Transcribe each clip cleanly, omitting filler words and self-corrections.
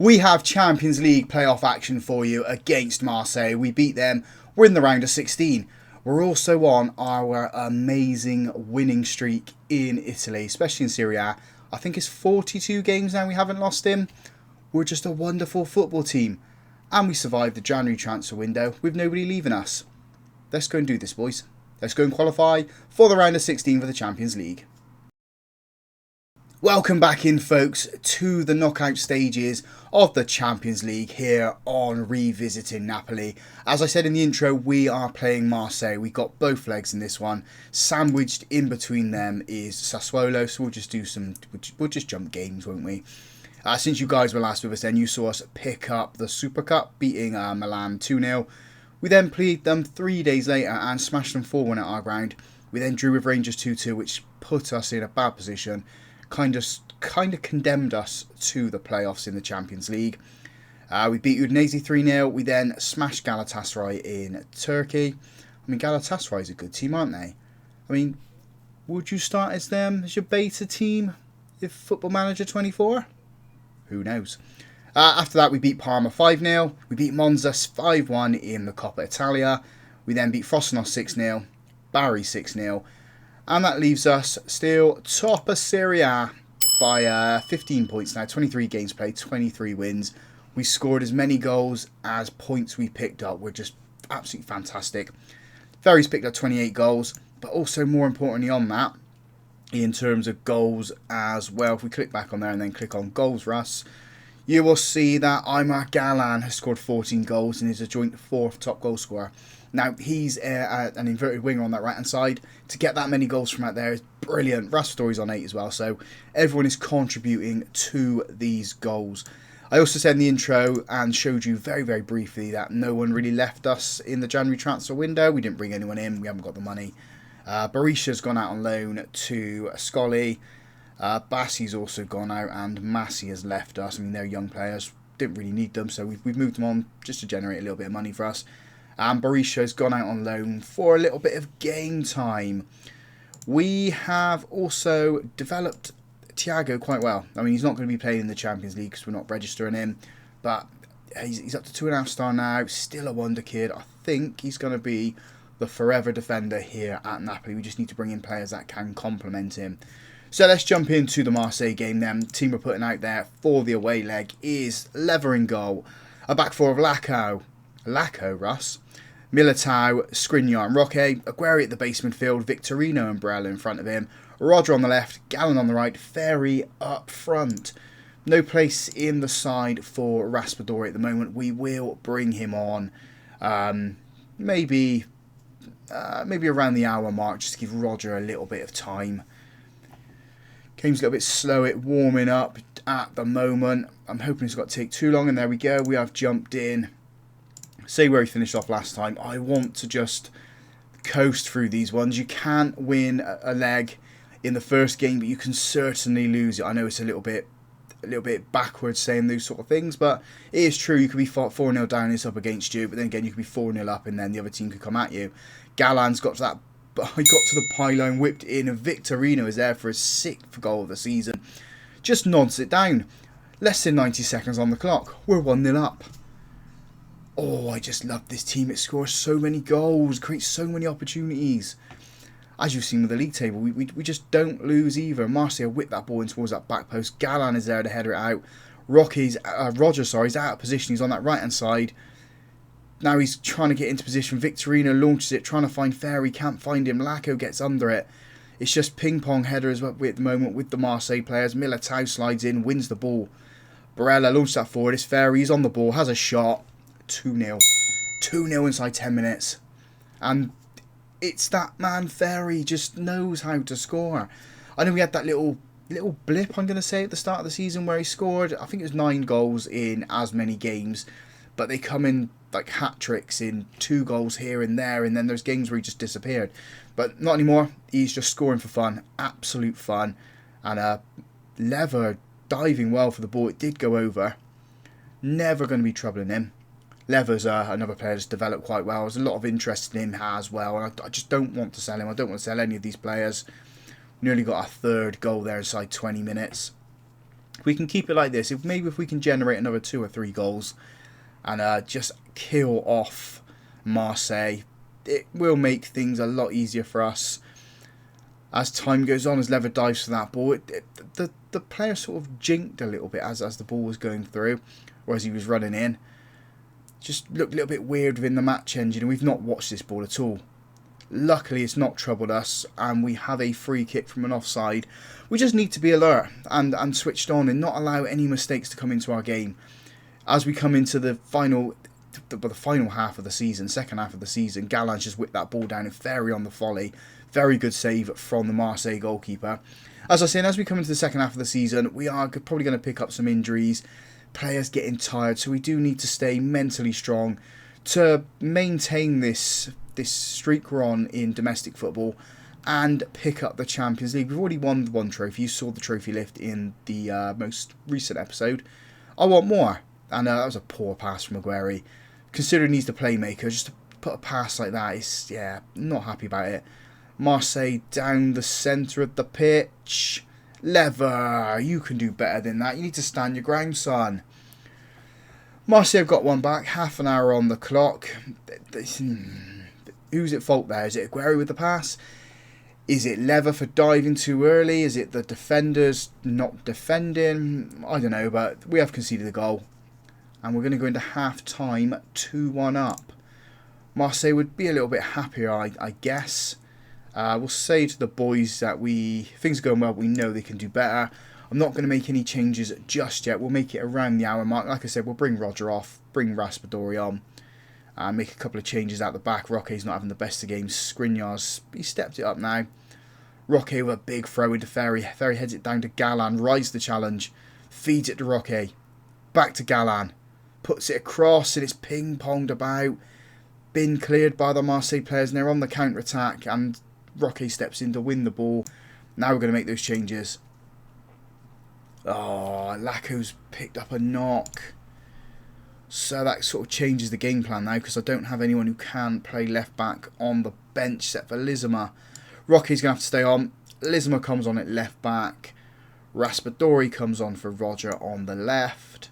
We have Champions League playoff action for you against Marseille. We beat them. We're in the round of 16. We're also on our amazing winning streak in Italy, especially in Serie A. I think it's 42 games now we haven't lost him. We're just a wonderful football team. And we survived the January transfer window with nobody leaving us. Let's go and do this, boys. Let's go and qualify for the round of 16 for the Champions League. Welcome back in, folks, to the knockout stages of the Champions League here on Revisiting Napoli. As I said in the intro, we are playing Marseille. We've got both legs in this one. Sandwiched in between them is Sassuolo, so we'll just jump games, won't we? Since you guys were last with us then, you saw us pick up the Super Cup, beating Milan 2-0. We then played them 3 days later and smashed them 4-1 at our ground. We then drew with Rangers 2-2, which put us in a bad position. Kind of condemned us to the playoffs in the Champions League. We beat Udinese 3-0. We then smashed Galatasaray in Turkey. I mean, Galatasaray is a good team, aren't they? I mean, would you start as them as your beta team if Football Manager 24? Who knows? After that, we beat Parma 5-0. We beat Monza 5-1 in the Coppa Italia. We then beat Frosinone 6-0. Bari 6-0. And that leaves us still top of Serie A by 15 points now. 23 games played, 23 wins. We scored as many goals as points we picked up. We're just absolutely fantastic. Ferry's picked up 28 goals, but also more importantly on that, in terms of goals as well. If we click back on there and then click on goals, Russ, you will see that Aymar Gallan has scored 14 goals and is a joint 4th top goal scorer. Now, he's an inverted winger on that right-hand side. To get that many goals from out there is brilliant. Raspadori's on 8 as well, so everyone is contributing to these goals. I also said in the intro and showed you very, very briefly that no one really left us in the January transfer window. We didn't bring anyone in. We haven't got the money. Berisha's gone out on loan to Scully. Bassi's also gone out, and Massey has left us. I mean, they're young players. Didn't really need them, so we've moved them on just to generate a little bit of money for us. And Berisha has gone out on loan for a little bit of game time. We have also developed Thiago quite well. I mean, he's not going to be playing in the Champions League because we're not registering him. But he's up to 2.5 star now. Still a wonder kid. I think he's going to be the forever defender here at Napoli. We just need to bring in players that can complement him. So let's jump into the Marseille game then. The team we're putting out there for the away leg is Lever in goal. A back four of Lacko, Russ, Militao, Skriniar and Roque, Aguero at the base midfield, Victorino and Barella in front of him, Roger on the left, Gallen on the right, Ferry up front. No place in the side for Raspadori at the moment. We will bring him on maybe around the hour mark, just to give Roger a little bit of time. Game's a little bit slow at warming up at the moment. I'm hoping it's got to take too long, and there we go. We have jumped in. Say where he finished off last time. I want to just coast through these ones. You can't win a leg in the first game, but you can certainly lose it. I know it's a little bit backwards saying those sort of things, but it is true. You could be 4-0 down, it's up against you, but then again you could be 4-0 up and then the other team could come at you. Gallan's got to that, but I got to the pylon, whipped in, and Victorino is there for his 6th goal of the season. Just nods it down. Less than 90 seconds on the clock. We're 1-0 up. Oh, I just love this team. It scores so many goals, creates so many opportunities. As you've seen with the league table, we just don't lose either. Marseille whipped that ball in towards that back post. Gallan is there to header it out. Roger, is out of position. He's on that right-hand side. Now he's trying to get into position. Victorino launches it, trying to find Ferry. Can't find him. Lacko gets under it. It's just ping-pong headers at the moment with the Marseille players. Militao slides in, wins the ball. Barella launches that forward. It's Ferry. He's on the ball, has a shot. 2-0. 2-0 inside 10 minutes. And it's that man Ferry just knows how to score. I know we had that little blip, I'm going to say, at the start of the season where he scored, I think it was 9 goals in as many games. But they come in like hat-tricks in 2 goals here and there. And then there's games where he just disappeared. But not anymore. He's just scoring for fun. Absolute fun. And Lever diving well for the ball. It did go over. Never going to be troubling him. Lever's another player that's developed quite well. There's a lot of interest in him as well. And I just don't want to sell him. I don't want to sell any of these players. Nearly got our 3rd goal there inside 20 minutes. If we can keep it like this, if we can generate another 2 or 3 goals and just kill off Marseille, it will make things a lot easier for us. As time goes on, as Lever dives for that ball, the player sort of jinked a little bit as the ball was going through, or as he was running in. Just looked a little bit weird within the match engine, and we've not watched this ball at all. Luckily, it's not troubled us, and we have a free kick from an offside. We just need to be alert and switched on and not allow any mistakes to come into our game. As we come into the final half of the season, second half of the season, Gallan's just whipped that ball down and very on the volley. Very good save from the Marseille goalkeeper. As I said, as we come into the second half of the season, we are probably going to pick up some injuries. Players getting tired, so we do need to stay mentally strong to maintain this streak we're on in domestic football and pick up the Champions League. We've already won one trophy. You saw the trophy lift in the most recent episode. I want more. And that was a poor pass from Aguero. Considering he's the playmaker, just to put a pass like that is, not happy about it. Marseille down the centre of the pitch. Lever, you can do better than that. You need to stand your ground, son. Marseille have got one back. Half an hour on the clock. Who's at fault there? Is it Aguero with the pass? Is it Lever for diving too early? Is it the defenders not defending? I don't know, but we have conceded a goal. And we're going to go into half-time 2-1 up. Marseille would be a little bit happier, I guess. We'll say to the boys that things are going well, but we know they can do better. I'm not going to make any changes just yet. We'll make it around the hour mark. Like I said, we'll bring Roger off, bring Raspadori on, and make a couple of changes out the back. Roque's not having the best of games. Skriniar's, he stepped it up now. Roque with a big throw into Ferry. Ferry heads it down to Gallan, rises the challenge, feeds it to Roque. Back to Gallan, puts it across, and it's ping-ponged about. Been cleared by the Marseille players, and they're on the counter-attack, and Roque steps in to win the ball. Now we're going to make those changes. Oh, Laco's picked up a knock. So that sort of changes the game plan now, because I don't have anyone who can play left back on the bench except for Lizama. Roque's going to have to stay on. Lizama comes on at left back. Raspadori comes on for Roger on the left.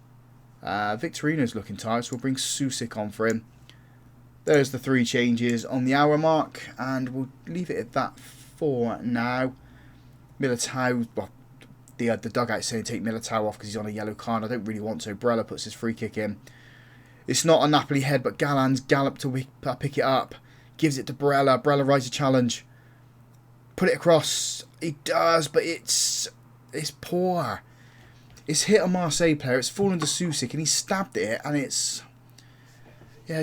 Victorino's looking tired, so we'll bring Susik on for him. There's the 3 changes on the hour mark, and we'll leave it at that for now. Militao, well, the dugout's saying take Militao off because he's on a yellow card. I don't really want to. Brella puts his free kick in. It's not a Napoli head, but Gallan's galloped to pick it up. Gives it to Brella. Brella rises a challenge. Put it across. He does, but it's poor. It's hit a Marseille player. It's fallen to Susik, and he stabbed it, and it's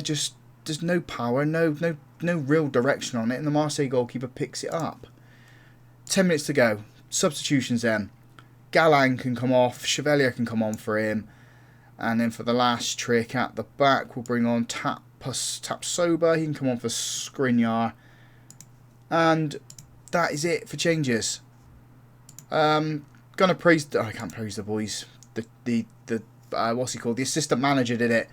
just there's no power, no real direction on it, and the Marseille goalkeeper picks it up. 10 minutes to go. Substitutions then. Gallan can come off. Chevalier can come on for him. And then for the last trick at the back, we'll bring on Tapsoba. He can come on for Skriniar. And that is it for changes. Gonna praise. I can't praise the boys. The what's he called? The assistant manager did it.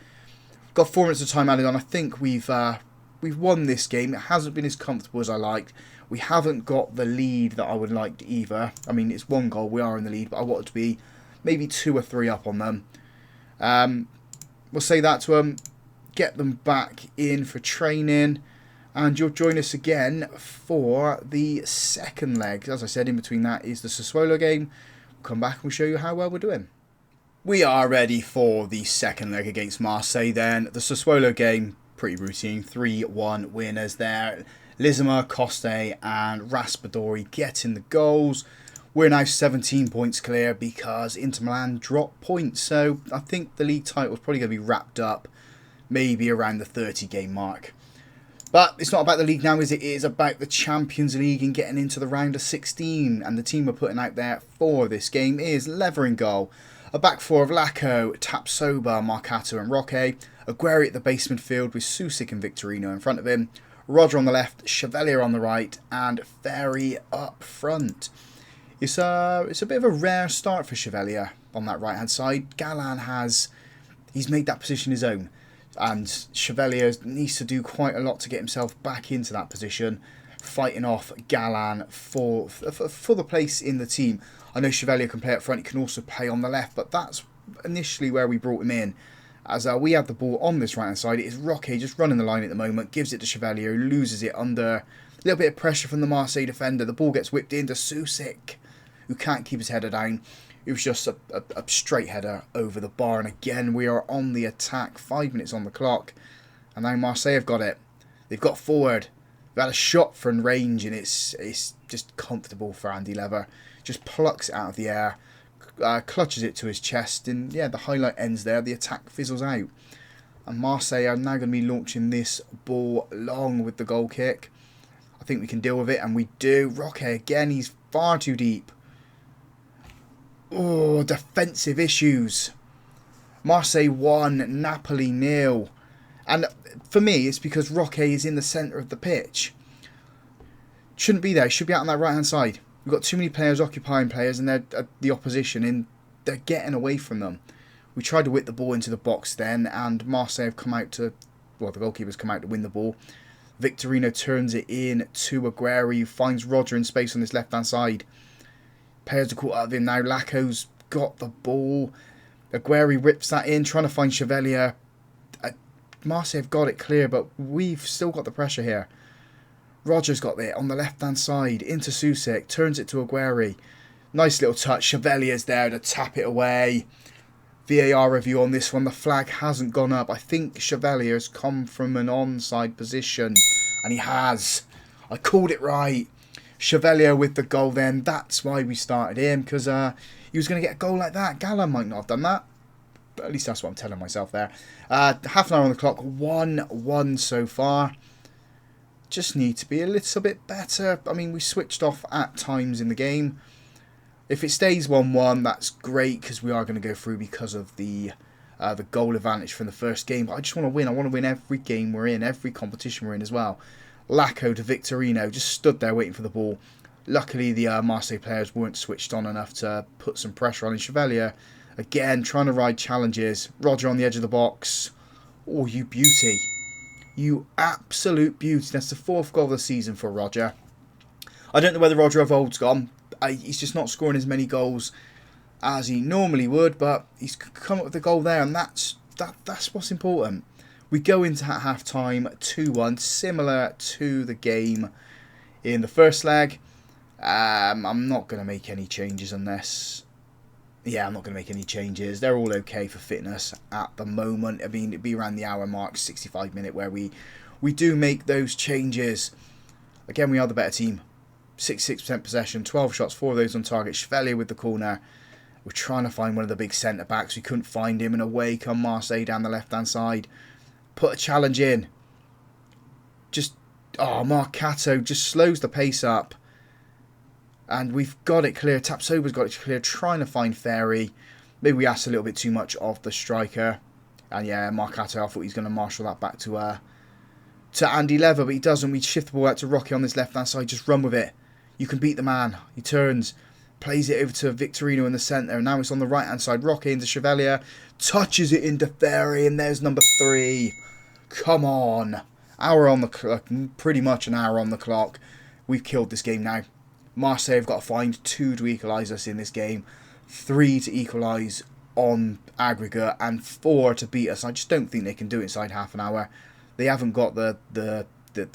Got 4 minutes of time added on. I think we've won this game. It hasn't been as comfortable as I liked. We haven't got the lead that I would like either. I mean, it's 1 goal. We are in the lead, but I want it to be maybe 2 or 3 up on them. We'll say that to them. Get them back in for training. And you'll join us again for the second leg. As I said, in between that is the Sassuolo game. We'll come back and we'll show you how well we're doing. We are ready for the second leg against Marseille then. The Sassuolo game, pretty routine. 3-1 winners there. Lizama, Coste and Raspadori getting the goals. We're now 17 points clear because Inter Milan dropped points. So I think the league title is probably going to be wrapped up maybe around the 30 game mark. But it's not about the league now, is it? It is about the Champions League and getting into the round of 16. And the team we're putting out there for this game is Lever in goal. A back 4 of Laco, Tapsoba, Marcato and Roque. Aguero at the base midfield with Susik and Victorino in front of him. Roger on the left, Chevalier on the right and Ferry up front. It's a bit of a rare start for Chevalier on that right hand side. Gallan he's made that position his own. And Chevalier needs to do quite a lot to get himself back into that position, fighting off Gallan for the place in the team. I know Chevalier can play up front, he can also play on the left, but that's initially where we brought him in. As we have the ball on this right hand side, it is Roque just running the line at the moment, gives it to Chevalier, who loses it under a little bit of pressure from the Marseille defender. The ball gets whipped into Susik, who can't keep his header down. It was just a straight header over the bar, and again we are on the attack, 5 minutes on the clock, and now Marseille have got it. They've got forward, they've had a shot from range, and it's just comfortable for Andy Lever. Just plucks it out of the air, clutches it to his chest, and yeah, the highlight ends there. The attack fizzles out, and Marseille are now going to be launching this ball long with the goal kick. I think we can deal with it, and we do. Roque again, he's far too deep. Oh, defensive issues. Marseille 1, Napoli 0. And for me, it's because Roque is in the centre of the pitch. Shouldn't be there. Should be out on that right-hand side. We've got too many players occupying players, and they're the opposition, and they're getting away from them. We tried to whip the ball into the box then, and Marseille have come out to... Well, the goalkeeper's come out to win the ball. Victorino turns it in to Aguero, who finds Roger in space on this left-hand side. Players are caught out of him now. Laco's got the ball. Aguero rips that in, trying to find Chevalier. Marseille have got it clear, but we've still got the pressure here. Roger's got it on the left-hand side, into Susik, turns it to Aguero. Nice little touch. Chevalier's there to tap it away. VAR review on this one. The flag hasn't gone up. I think Chevalier has come from an onside position, and he has. I called it right. Chevalier with the goal then. That's why we started him, because he was going to get a goal like that. Gala might not have done that, but at least that's what I'm telling myself there. Half an hour on the clock. 1-1 so far. Just need to be a little bit better. I mean, we switched off at times in the game. If it stays 1-1, that's great, because we are going to go through because of the goal advantage from the first game. But I just want to win. I want to win every game we're in, every competition we're in as well. Laco to Victorino, just stood there waiting for the ball. Luckily, the Marseille players weren't switched on enough to put some pressure on. And Chevalier, again, trying to ride challenges. Roger on the edge of the box. Oh, you beauty. You absolute beauty. That's the 4th goal of the season for Roger. I don't know whether Roger of old's gone. He's just not scoring as many goals as he normally would, but he's come up with the goal there, and that's what's important. We go into half-time 2-1, similar to the game in the first leg. I'm not going to make any changes unless... Yeah, I'm not going to make any changes. They're all okay for fitness at the moment. I mean, it'd be around the hour mark, 65 minute, where we do make those changes. Again, we are the better team. 66% possession, 12 shots, 4 of those on target. Chevalier with the corner. We're trying to find one of the big centre-backs. We couldn't find him, and away come Marseille down the left-hand side. Put a challenge in. Marcato just slows the pace up. And we've got it clear. Tapsoba's got it clear. Trying to find Ferry. Maybe we asked a little bit too much of the striker. And yeah, Marcato, I thought he was going to marshal that back to Andy Lever, but he doesn't. We shift the ball out to Rocky on this left-hand side. Just run with it. You can beat the man. He turns. Plays it over to Victorino in the centre. And now it's on the right-hand side. Rocky into Chevalier. Touches it into Ferry. And there's number 3. Come on. Hour on the clock. Pretty much an hour on the clock. We've killed this game now. Marseille have got to find 2 to equalise us in this game. 3 to equalise on aggregate. And 4 to beat us. I just don't think they can do it inside half an hour. They haven't got the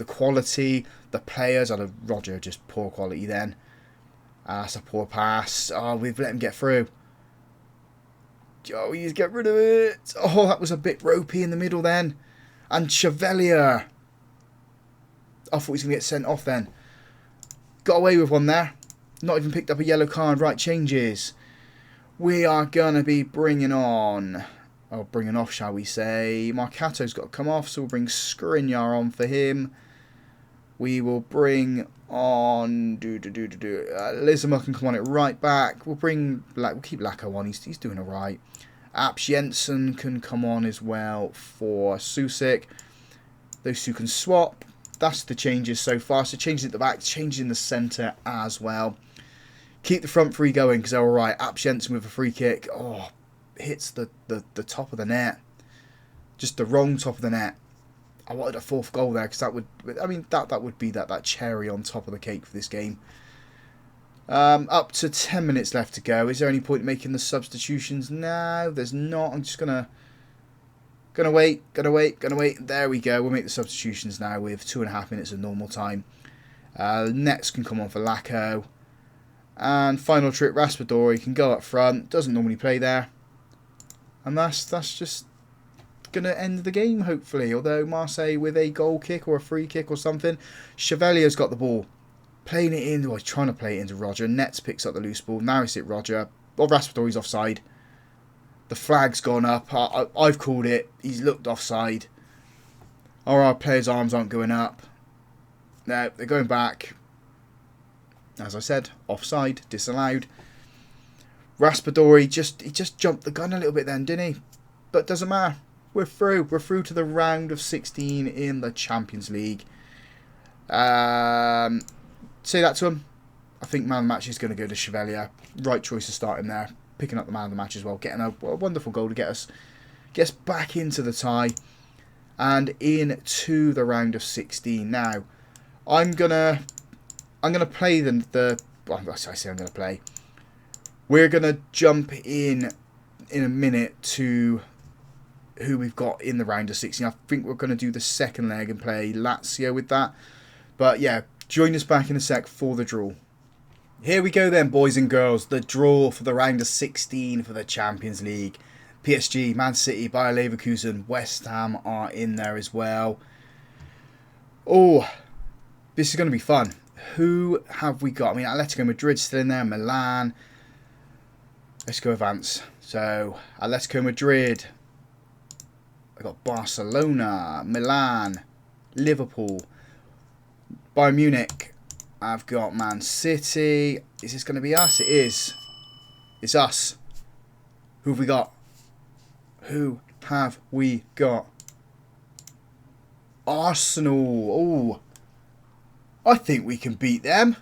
quality. The players. Roger, just poor quality then. That's a poor pass. Oh, we've let him get through. Oh, he's get rid of it. Oh, that was a bit ropey in the middle then. And Chevalier. I thought he was going to get sent off then. Got away with one there. Not even picked up a yellow card. Right, changes. We are going to be bringing on... Oh, bringing off, shall we say. Marcato's got to come off, so we'll bring Skriniar on for him. We will bring on... Lizama can come on it right back. We'll keep Laco on. He's doing alright. Apps Jensen can come on as well for Susik. Those two can swap. That's the changes so far. So changing at the back, changing the centre as well. Keep the front 3 going because they're alright. Apps Jensen with a free kick. Oh, hits the top of the net. Just the wrong top of the net. I wanted a 4th goal there because that would... I mean, that would be that cherry on top of the cake for this game. Up to 10 minutes left to go. Is there any point in making the substitutions? No, there's not. I'm just gonna wait. There we go. We'll make the substitutions now with 2.5 minutes of normal time. Nets can come on for Lacko. And final trick, Raspadori can go up front. Doesn't normally play there. And that's just going to end the game, hopefully. Although Marseille with a goal kick or a free kick or something. Chevalier's got the ball. Playing it in. Well, he's trying to play it into Roger. Nets picks up the loose ball. Now it's hit Roger. Well, Raspadori's offside. The flag's gone up. I've called it. He's looked offside. Our players' arms aren't going up. No, they're going back. As I said, offside, disallowed. Raspadori, he just jumped the gun a little bit then, didn't he? But doesn't matter. We're through. We're through to the round of 16 in the Champions League. Say that to him. I think man of the match is going to go to Chevalier. Right choice to start him there. Picking up the man of the match as well. Getting a wonderful goal to get us back into the tie. And into the round of 16. Now, I'm gonna play well, I say I'm gonna play. We're gonna jump in a minute to who we've got in the round of 16. I think we're gonna do the second leg and play Lazio with that. But yeah, join us back in a sec for the draw. Here we go then, boys and girls. The draw for the round of 16 for the Champions League. PSG, Man City, Bayer Leverkusen, West Ham are in there as well. Oh, this is going to be fun. Who have we got? I mean, Atletico Madrid still in there. Milan. Let's go advance. So, Atletico Madrid. I got Barcelona, Milan, Liverpool, Bayern Munich. I've got Man City. Is this going to be us? It is. It's us. Who have we got? Who have we got? Arsenal. Oh, I think we can beat them.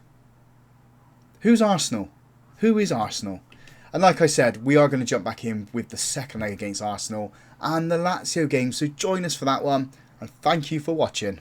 Who's Arsenal? Who is Arsenal? And like I said, we are going to jump back in with the second leg against Arsenal and the Lazio game. So join us for that one. And thank you for watching.